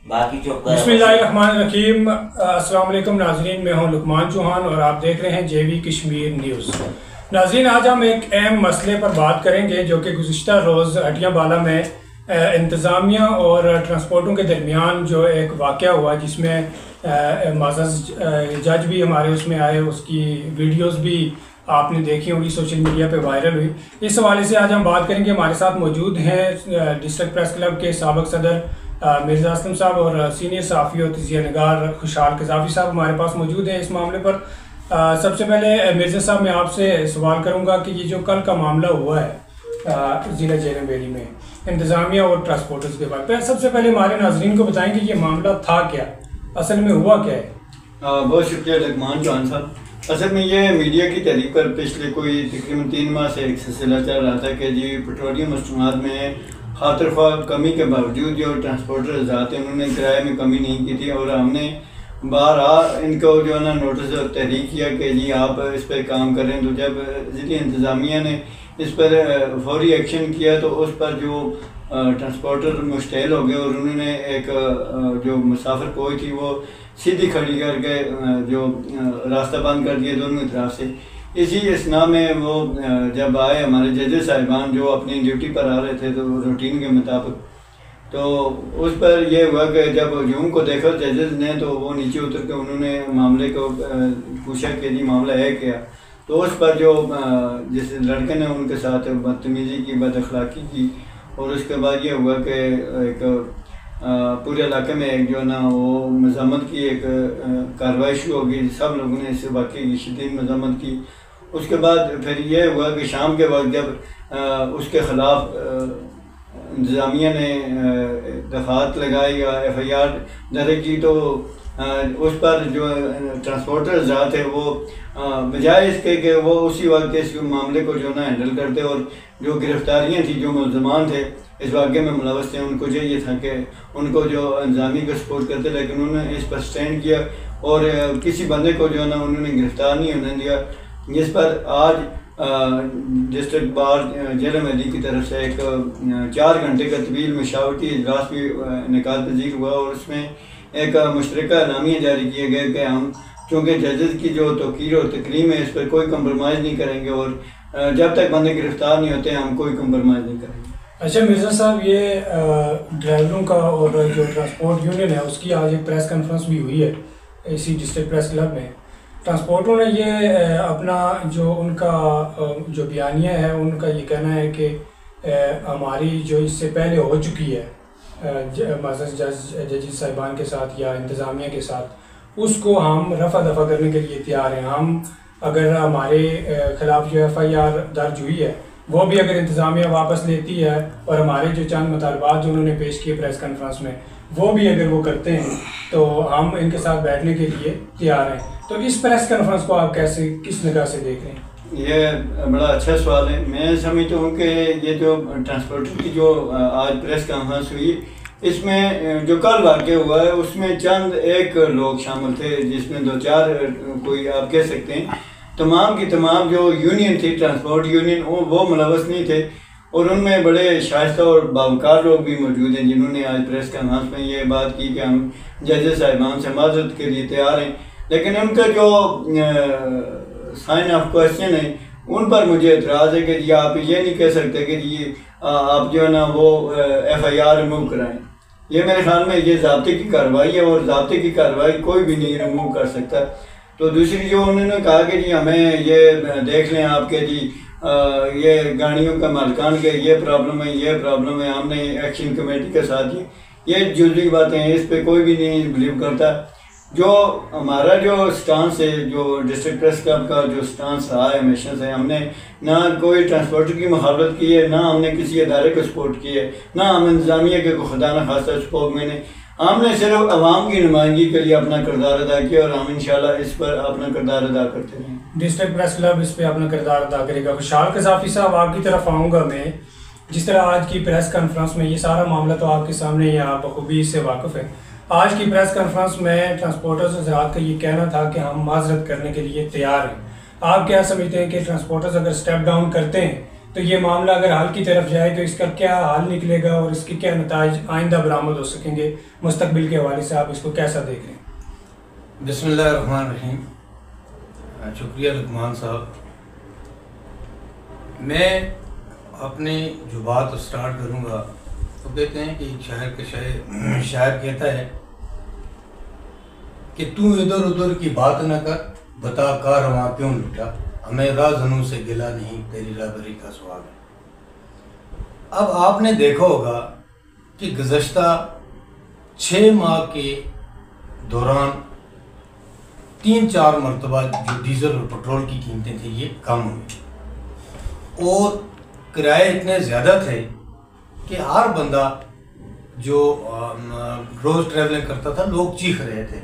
बाकी जो बिस्मिल्लाहिर्रहमानिर्रहीम। अस्सलाम वालेकुम नाज़रीन, मैं हूं लुकमान चौहान और आप देख रहे हैं जेवी कश्मीर न्यूज़। नाज़रीन, आज हम एक अहम मसले पर बात करेंगे जो कि गुज़िश्ता रोज़ हटियाबाला में इंतज़ामिया और ट्रांसपोर्टों के दरमियान जो एक वाक़या हुआ, जिसमें माज़ज़ जज भी हमारे उसमें आए, उसकी वीडियोज़ भी आपने देखी होंगी, सोशल मीडिया पे वायरल हुई। इस हवाले से आज हम बात करेंगे। हमारे साथ मौजूद हैं डिस्ट्रिक्ट प्रेस क्लब के साबिक़ सदर मिर्ज़ा असलम साहब और सीनियर सहाफ़ी और तजिया नगार खुशहाल कज़ाफ़ी साहब हमारे पास मौजूद हैं इस मामले पर। सबसे पहले मिर्ज़ा साहब, मैं आपसे सवाल करूँगा कि ये जो कल का मामला हुआ है ज़िला जेलम बेरी में इंतज़ामिया और ट्रांसपोर्टर्स के बाद, सबसे पहले हमारे नाज़रीन को बताएं कि ये मामला था क्या, असल में हुआ क्या है। बहुत शुक्रिया लुकमान चौहान साहब। असल में ये मीडिया की तहरीक पर पिछले कोई तकरीबन 3 माह से एक सिलसिला चल रहा था कि जी पेट्रोलियम मसनूआत में खातिर ख्वाह कमी के बावजूद जो ट्रांसपोर्टर हज़रात हैं उन्होंने किराए में कमी नहीं की थी, और हमने बारहा इनको जो है ना नोटिस और तहरीक किया कि जी आप इस पर काम करें। तो जब ज़िला इंतज़ामिया ने इस पर फौरी एक्शन किया तो उस पर जो ट्रांसपोर्टर मुश्तैल हो गए और उन्होंने एक जो मुसाफिर कोच थी वो सीधी खड़ी करके जो रास्ता बंद कर दिया दोनों तरफ से। इसी इसना में वो जब आए हमारे जजेस साहिबान जो अपनी ड्यूटी पर आ रहे थे तो रूटीन के मुताबिक, तो उस पर यह हुआ कि जब ह्यूम को देखा जजेस ने तो वो नीचे उतर के उन्होंने मामले को पूछा कि जी मामला है क्या। तो उस पर जो जिस लड़के ने उनके साथ बदतमीज़ी की, बदअखलाक़ी की, और उसके बाद ये हुआ कि एक पूरे इलाके में एक जो है ना वो मज़म्मत की एक कार्रवाई शुरू हो गई। सब लोगों ने इस वाक़े की शदीद मज़म्मत की। उसके बाद फिर ये हुआ कि शाम के वक्त जब उसके ख़िलाफ़ इंतज़ामिया ने दफ़ात लगाई या FIR दर्ज की, तो उस पर जो ट्रांसपोर्टर हज़रात थे वो बजाय इसके कि वो उसी वक्त इस मामले को जो ना हैंडल करते और जो गिरफ्तारियाँ थी, जो मुल्ज़मान थे इस वाक़े में मुलव्वस थे, उनको चाहिए था कि उनको जो इंतज़ामी को सपोर्ट करते, लेकिन उन्होंने इस पर स्टैंड किया और किसी बंदे को जो है ना उन्होंने गिरफ्तार नहीं होने दिया। जिस पर आज डिस्ट्रिक्ट बार जेलम अली की तरफ से एक 4 घंटे का तवील मशावरती इजलास भी इनेकाद पजीर हुआ, और उसमें एक मुश्तरका एलामिया जारी किए गए कि हम चूँकि जजेस की जो तौकीर और तकरीम है इस पर कोई कंप्रोमाइज़ नहीं करेंगे, और जब तक बंदे गिरफ्तार नहीं होते हम कोई कंप्रोमाइज़ नहीं करेंगे। अच्छा मिर्ज़ा साहब, ये ड्राइवरों का और जो ट्रांसपोर्ट यूनियन है उसकी आज एक प्रेस कॉन्फ्रेंस भी हुई है इसी डिस्ट्रिक्ट प्रेस क्लब में। ट्रांसपोर्टरों ने ये अपना जो उनका जो बयानिया है उनका ये कहना है कि हमारी जो इससे पहले हो चुकी है जजेस साहिबान के साथ या इंतज़ामिया के साथ, उसको हम रफ़ा दफ़ा करने के लिए तैयार हैं। हम अगर हमारे ख़िलाफ़ जो FIR दर्ज हुई है वो भी अगर इंतज़ामिया वापस लेती है और हमारे जो चंद मुतालबात जो उन्होंने पेश किए प्रेस कॉन्फ्रेंस में वो भी अगर वो करते हैं तो हम इनके साथ बैठने के लिए तैयार हैं। तो इस प्रेस कॉन्फ्रेंस को आप कैसे, किस निगाह से देख रहे हैं? ये बड़ा अच्छा सवाल है। मैं समझता हूँ कि ये जो ट्रांसपोर्टर की जो आज प्रेस कॉन्फ्रेंस हुई, इसमें जो कल वाक़या हुआ है उसमें चंद एक लोग शामिल थे, जिसमें 2-4 कोई आप कह सकते हैं तमाम की तमाम जो यूनियन थी, ट्रांसपोर्ट यूनियन, वो मुलव्वस नहीं थे, और उनमें बड़े शाइस्ता और बावकार लोग भी मौजूद हैं जिन्होंने आज प्रेस कॉन्फ्रेंस में ये बात की कि हम जजेस साहिबान से माजरत के लिए तैयार हैं, लेकिन उनका जो साइन ऑफ क्वेश्चन है उन पर मुझे एतराज़ है कि जी आप ये नहीं कह सकते कि जी आप जो है ना वो FIR रिमूव कराएँ। ये मेरे ख्याल में ये ज़ाब्ते की कार्रवाई है और ज़ाब्ते की कार्रवाई कोई भी नहीं रिमूव कर सकता। तो दूसरी जो उन्होंने कहा कि जी हमें ये देख लें आपके जी ये गाड़ियों का मालिकान के ये प्रॉब्लम है, ये प्रॉब्लम है, हमने एक्शन कमेटी के साथ ये जुज़वी बातें हैं, इस पे कोई भी नहीं बिलीव करता। जो हमारा जो स्टांस है, जो डिस्ट्रिक्ट प्रेस क्लब का जो स्टांस रहा है हमेशा से, हमने ना कोई ट्रांसपोर्टर की मुखालफत की है, ना हमने किसी अदारे को सपोर्ट की है, ना हम इंतज़ामिया के खुदा न खासा सपोर्ट मैंने, हमने सिर्फ आवाम की नुमाइंदगी के लिए अपना किरदार अदा किया, और हम इंशाल्लाह इस पर अपना किरदार अदा करते हैं। डिस्ट्रिक्ट प्रेस क्लब इस पर अपना किरदार अदा करेगा। खुशहाल कज़ाफ़ी साहब, आपकी तरफ आऊँगा मैं। जिस तरह आज की प्रेस कॉन्फ्रेंस में ये सारा मामला तो आपके सामने ही, आप बखूबी इससे वाकिफ़ है। आज की प्रेस कॉन्फ्रेंस में ट्रांसपोर्टर्स हज़रात का ये कहना था कि हम माजरत करने के लिए तैयार हैं। आप क्या समझते हैं कि ट्रांसपोर्टर्स अगर स्टेप डाउन करते हैं तो ये मामला अगर हल की तरफ जाए तो इसका क्या हल निकलेगा और इसके क्या नताइज आइंदा बरामद हो सकेंगे मुस्तकबिल के हवाले से आप इसको कैसा देख रहे हैं? बिस्मिल्लाहिर्रहमानिर्रहीम। शुक्रिया लुकमान साहब। मैं अपनी जो बात स्टार्ट करूँगा तो कहते हैं कि शायर कहता है कि तू इधर उधर की बात न कर, बता कारवां क्यों लुटा, हमें राज़नू से गिला नहीं, तेरी राबरी का स्वाग है। अब आपने देखा होगा कि गुज़श्ता 6 माह के दौरान 3-4 मरतबा जो डीजल और पेट्रोल की कीमतें थी ये कम हुई और किराए इतने ज़्यादा थे कि हर बंदा जो रोज़ ट्रैवलिंग करता था लोग चीख रहे थे।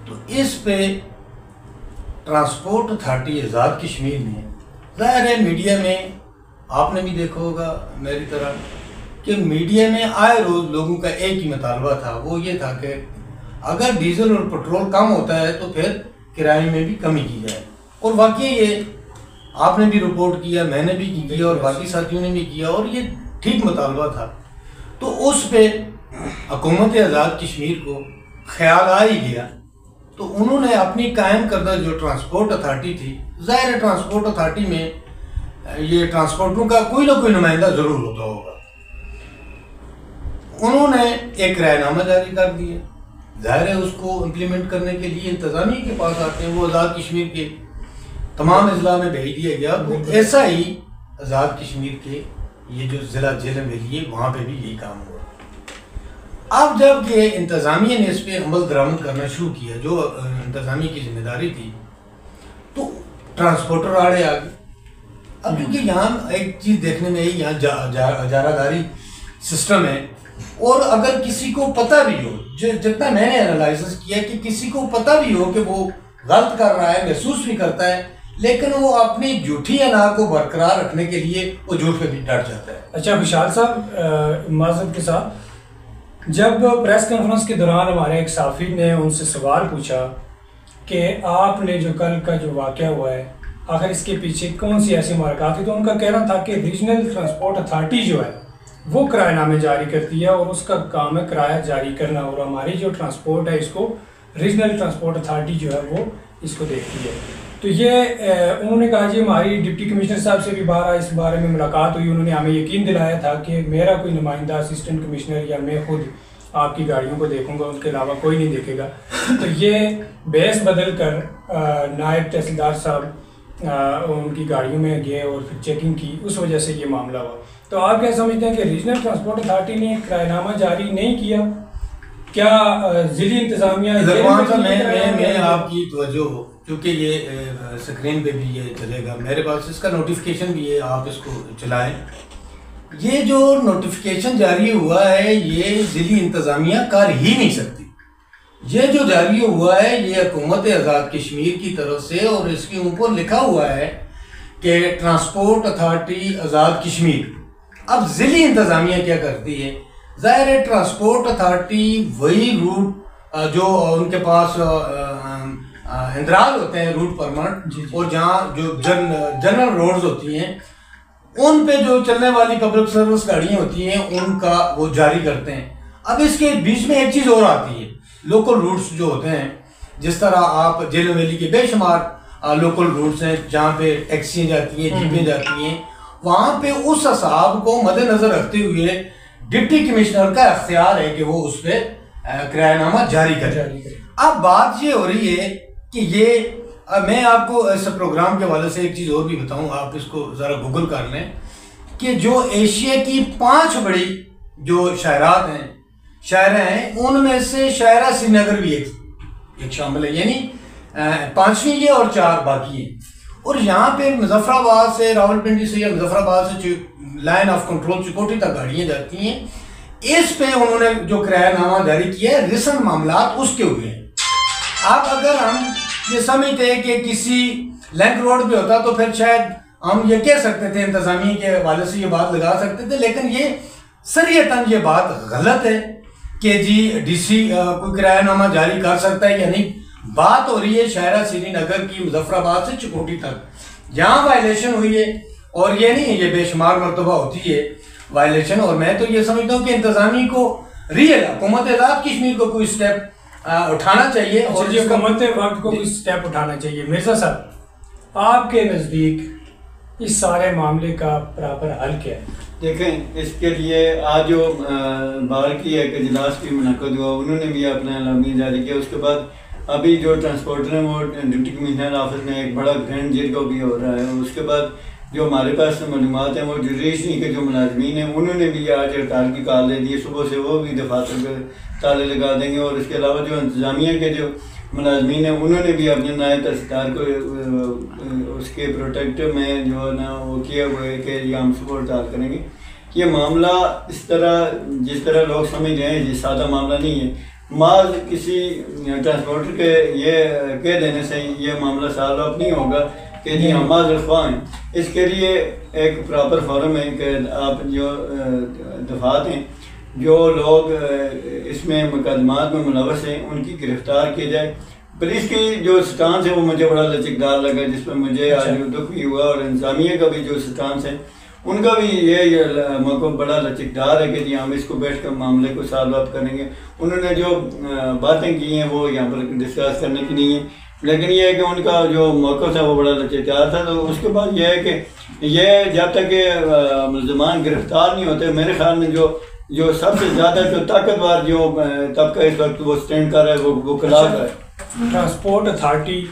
तो इस पे ट्रांसपोर्ट अथॉरिटी आज़ाद कश्मीर ने, ज़ाहिर है मीडिया में आपने भी देखा होगा मेरी तरह कि मीडिया में आए रोज़ लोगों का एक ही मुतालबा था, वो ये था कि अगर डीजल और पेट्रोल कम होता है तो फिर किराए में भी कमी की जाए। और वाकई ये आपने भी रिपोर्ट किया, मैंने भी किया और बाकी साथियों ने भी किया और ये ठीक मुतालबा था। तो उस पे हुकूमत आज़ाद कश्मीर को ख्याल आ ही गया तो उन्होंने अपनी कायम करदा जो ट्रांसपोर्ट अथॉरिटी थी, ज़ाहिर है ट्रांसपोर्ट अथॉरिटी में ये ट्रांसपोर्टरों का कोई ना कोई नुमाइंदा ज़रूर होता होगा, उन्होंने एक किरायानामा जारी कर दिया। ज़ाहिर है उसको इम्प्लीमेंट करने के लिए इंतज़ामिया के पास आते हैं, वो आज़ाद कश्मीर के तमाम अजला में भेज दिया गया। तो ऐसा ही आज़ाद कश्मीर के ये जो ज़िला जेल वैली है वहाँ पे भी यही काम हुआ। अब जब ये इंतज़ामिया ने इस पर अमल दरामद करना शुरू किया, जो इंतज़ामिया की जिम्मेदारी थी, तो ट्रांसपोर्टर आड़े आ गए। अब क्योंकि यहाँ एक चीज़ देखने में यहाँ अजारादारी सिस्टम है और अगर किसी को पता भी हो, जितना मैंने एनालिसिस किया कि किसी को पता भी हो कि वो गलत कर रहा है, महसूस भी करता है, लेकिन वो अपनी झूठी अना को बरकरार रखने के लिए वो झूठ पे भी डट जाता है। अच्छा विशाल साहब, माज़रत के साथ, जब प्रेस कॉन्फ्रेंस के दौरान हमारे एक साफ़ी ने उनसे सवाल पूछा कि आपने जो कल का जो वाक़या हुआ है आखिर इसके पीछे कौन सी ऐसी मुहरक़ात थी, तो उनका कहना था कि रीजनल ट्रांसपोर्ट अथॉरिटी जो है वो किरायानामे जारी करती है और उसका काम है किराया जारी करना, और हमारी जो ट्रांसपोर्ट है इसको रीजनल ट्रांसपोर्ट अथॉरिटी जो है वो इसको देखती है। तो ये उन्होंने कहा जी हमारी डिप्टी कमिश्नर साहब से भी इस बारे में मुलाकात हुई, उन्होंने हमें यकीन दिलाया था कि मेरा कोई नुमाइंदा असिस्टेंट कमिश्नर या मैं खुद आपकी गाड़ियों को देखूंगा, उसके अलावा कोई नहीं देखेगा। तो ये बेस बदल कर नायब तहसीलदार साहब उनकी गाड़ियों में गए और फिर चेकिंग की, उस वजह से ये मामला हुआ। तो आप क्या समझते हैं कि रीजनल ट्रांसपोर्ट अथॉरिटी ने किरायानामा जारी नहीं किया? क्या ज़िली इंतज़ामिया मैं आपकी तवज्जो, क्योंकि ये स्क्रीन पे भी ये चलेगा, मेरे पास इसका नोटिफिकेशन भी है, आप इसको चलाएं। ये जो नोटिफिकेशन जारी हुआ है ये ज़िली इंतज़ामिया कर ही नहीं सकती। ये जो जारी हुआ है ये हुकूमत आज़ाद कश्मीर की तरफ से, और इसके ऊपर लिखा हुआ है कि ट्रांसपोर्ट अथॉरिटी आज़ाद कश्मीर। अब ज़िली इंतज़ामिया क्या करती है? ज़ाहिर है ट्रांसपोर्ट अथॉरिटी वही रूट जो उनके पास इंदराज होते हैं, रूट परमिट, और जहाँ जो जनरल रोड्स होती हैं उन पे जो चलने वाली पब्लिक सर्विस गाड़ियाँ होती हैं उनका वो जारी करते हैं। अब इसके बीच में एक चीज़ और आती है, लोकल रूट्स जो होते हैं, जिस तरह आप जेल वैली के बेशुमार लोकल रूट्स हैं जहाँ पे टैक्सियाँ जाती हैं, जीपें जाती हैं, वहाँ पे उस हिसाब को मद्देनजर रखते हुए डिप्टी कमिश्नर का अख्तियार है कि वो उस पर किरायानामा जारी करे। अब बात ये हो रही है कि ये मैं आपको इस प्रोग्राम के हवाले से एक चीज़ और भी बताऊं, आप इसको ज़रा गूगल कर लें कि जो एशिया की 5 बड़ी जो शायरात हैं, शायरा हैं, उनमें से शायरा श्रीनगर भी एक शामिल है, यानी 5वीं ये और 4 बाकी हैं। और यहाँ पे मुजफ्फराबाद से, रावलपिंडी से या मुजफ्फराबाद से लाइन ऑफ कंट्रोल चिकोटी तक गाड़ियाँ जाती हैं। इस पे उन्होंने जो किरायानामा जारी किया है, रिसेंट मामला उसके हुए हैं। आप अगर हम ये समझते हैं कि किसी लिंक रोड पे होता तो फिर शायद हम ये कह सकते थे, इंतजामिया के हवाले से ये बात लगा सकते थे, लेकिन ये सरियतन ये बात गलत है कि जी डीसी कोई किरायानामा जारी कर सकता है या नहीं। बात हो रही है शायरा श्रीनगर की, मुजफ्फराबाद से चिकोटी तक, जहाँ वायलेशन हुई है और ये नहीं, ये बेशुमार मरतबा होती है वायलेशन। और मैं तो ये समझता हूँ कि इंतजामी को रियल हुकूमत आज़ाद कश्मीर को कोई स्टेप उठाना चाहिए और हुकूमत वक्त को कोई स्टेप उठाना चाहिए। मिर्जा साहब, आपके नज़दीक इस सारे मामले का बराबर हल क्या है? देखें, इसके लिए आज जो बार की एक इजलास भी मुनक़द हुआ, उन्होंने भी अपना एलामी जारी किया। उसके बाद अभी जो ट्रांसपोर्टर हैं वो डिप्टी कमिश्नर ऑफिस में एक बड़ा ग्रैंड जिरगा भी हो रहा है। उसके बाद जो हमारे पास मालूमात हैं वो जुडिशरी के जो मुलाजमीन हैं उन्होंने भी आज हड़ताल की कॉल दे दी है। सुबह से वो भी दफातर पे ताले लगा देंगे। और इसके अलावा जो इंतजामिया के जो मुलाजमीन हैं उन्होंने भी अपने नायब तहसीलदार को उसके प्रोटेक्ट में जो है ना वो किया हुआ है कि ये हम सुबह हड़ताल करेंगे। ये मामला इस तरह जिस तरह लोग समझ रहे हैं ये सादा मामला नहीं है। माल किसी ट्रांसपोर्टर के ये कह देने से ये मामला सॉल्व अप नहीं होगा कि जी हम माजरख्वा हैं। इसके लिए एक प्रॉपर फॉरम है कि आप जो दफात हैं जो लोग इसमें मुकदमात में मुलवस हैं उनकी गिरफ्तार की जाए। पुलिस की जो स्टांस है वो मुझे बड़ा लचकदार लगा, जिस पर मुझे आज दुख भी हुआ। और इंतजामिया का भी जो स्टांस है उनका भी ये मौका बड़ा लचकदार है कि जी हम इसको बैठ कर मामले को सॉल्व अप करेंगे। उन्होंने जो बातें की हैं वो यहाँ पर डिस्कस करने की नहीं है, लेकिन ये है कि उनका जो मौका था वो बड़ा लचकदार था। तो उसके बाद ये है कि ये जब तक के मुल्ज़मान गिरफ्तार नहीं होते, मेरे ख्याल में जो सबसे ज़्यादा जो ताकतवर जो तबका इस वक्त वो स्टैंड कर रहा है वो खिलाफ है। ट्रांसपोर्ट अथॉरिटी,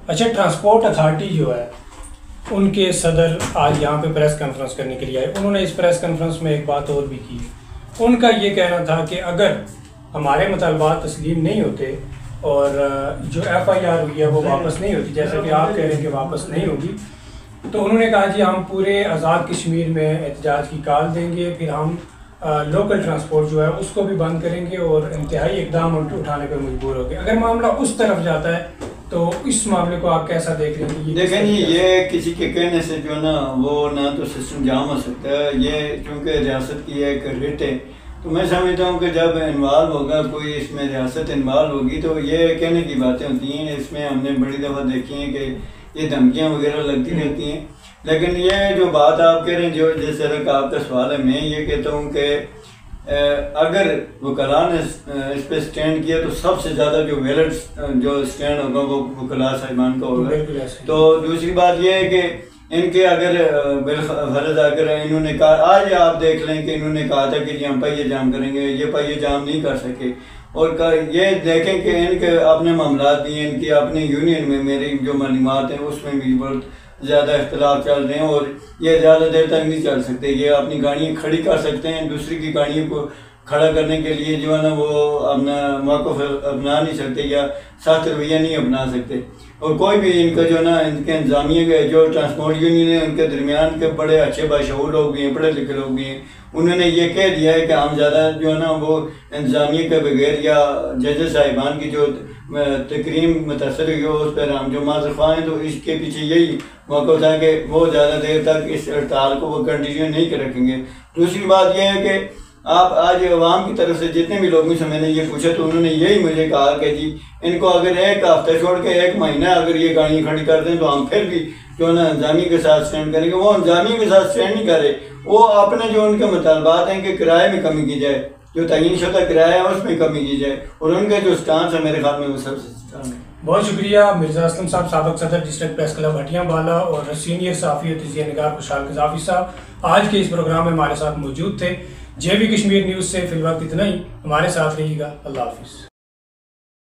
अच्छा ट्रांसपोर्ट अथॉरिटी जो है उनके सदर आज यहाँ पे प्रेस कॉन्फ्रेंस करने के लिए आए। उन्होंने इस प्रेस कॉन्फ्रेंस में एक बात और भी की। उनका ये कहना था कि अगर हमारे मुतालबात तस्लीम नहीं होते और जो FIR हुई है वो वापस नहीं होती, जैसा कि आप कह रहे हैं कि वापस नहीं होगी, तो उन्होंने कहा जी हम पूरे आज़ाद कश्मीर में एहतजाज की कॉल देंगे, फिर हम लोकल ट्रांसपोर्ट जो है उसको भी बंद करेंगे और इंतहाई इकदाम उठाने पर मजबूर हो गए। अगर मामला उस तरफ जाता है तो इस मामले को आप कैसा देख रहे हैं? देखें जी, ये किसी के कहने से जो ना वो ना तो सिस्टम जाम हो सकता है। ये क्योंकि रियासत की एक रिट है, तो मैं समझता हूँ कि जब इन्वॉल्व होगा कोई इसमें रियासत इन्वॉल्व होगी तो ये कहने की बातें होती हैं। इसमें हमने बड़ी दफ़ा देखी हैं कि ये धमकियाँ वगैरह लगती रहती हैं। लेकिन ये जो बात आप कह रहे हैं, जो जिस तरह का आपका सवाल है, मैं ये कहता हूँ कि अगर वकला ने इस पर स्टैंड किया तो सबसे ज़्यादा जो वैलिड जो स्टैंड होगा वो वकला साहिबान का होगा। तो दूसरी बात ये है कि इनके अगर बिलफर्ज अगर इन्होंने कहा, आज आप देख लें कि इन्होंने कहा था कि जी हम पहिए जाम करेंगे, ये पहिए जाम नहीं कर सके। और ये देखें कि इनके अपने मामला भी हैं, इनकी अपनी यूनियन में मेरी जो मालूमात हैं उसमें भी बहुत ज़्यादा इख्तलाफ चल रहे हैं और ये ज़्यादा देर तक नहीं चल सकते। ये अपनी गाड़ियाँ खड़ी कर सकते हैं, दूसरी की गाड़ियों को खड़ा करने के लिए जो है ना वो अपना मौक़िफ़ अपना नहीं सकते या सख्त रवैया नहीं अपना सकते। और कोई भी इनका जो ना इनके इंतजामिया के जो ट्रांसपोर्ट यूनियन है उनके दरमियान के बड़े अच्छे बाशऊर लोग भी हैं, पढ़े लिखे लोग भी हैं। उन्होंने ये कह दिया है कि हम ज़्यादा जो है ना वो इंतजामिया के बगैर या जजेस साहिबान की जो तकरीम मुतासर हुई हो उस पर हम जो माजरख्वा हैं, तो इसके पीछे यही मौका था कि वो ज़्यादा देर तक इस हड़ताल को वो कंटिन्यू नहीं कर रखेंगे। दूसरी बात यह है कि आप आज अवाम की तरफ से जितने भी लोगों से मैंने ये पूछा तो उन्होंने यही मुझे कहा कि जी इनको अगर एक हफ्ता छोड़ के एक महीना अगर ये गाड़ियाँ खड़ी कर दें तो हम फिर भी जो ना इंतजामिया के साथ स्टैंड करेंगे। वो इंतजामिया के साथ स्टैंड नहीं करे, वो अपने जो उनके मुतालबात हैं कि किराए में कमी की जाए, जो तयीन शुदा किराया है उसमें कमी की जाए, और उनके जो स्टांस है मेरे ख्याल में वो सबसे स्टांस है। बहुत शुक्रिया मिर्जा असलम साहब, साबिक सदर डिस्ट्रिक्ट प्रेस क्लब हटियाबाला, और सीनियर सहाफ़ी तजिया निगार खुशहाल कज़ाफ़ी साहब आज के इस प्रोग्राम में हमारे साथ मौजूद थे। JV कश्मीर न्यूज़ से फिलहाल इतना ही, हमारे साथ रहिएगा। अल्लाह हाफिज़।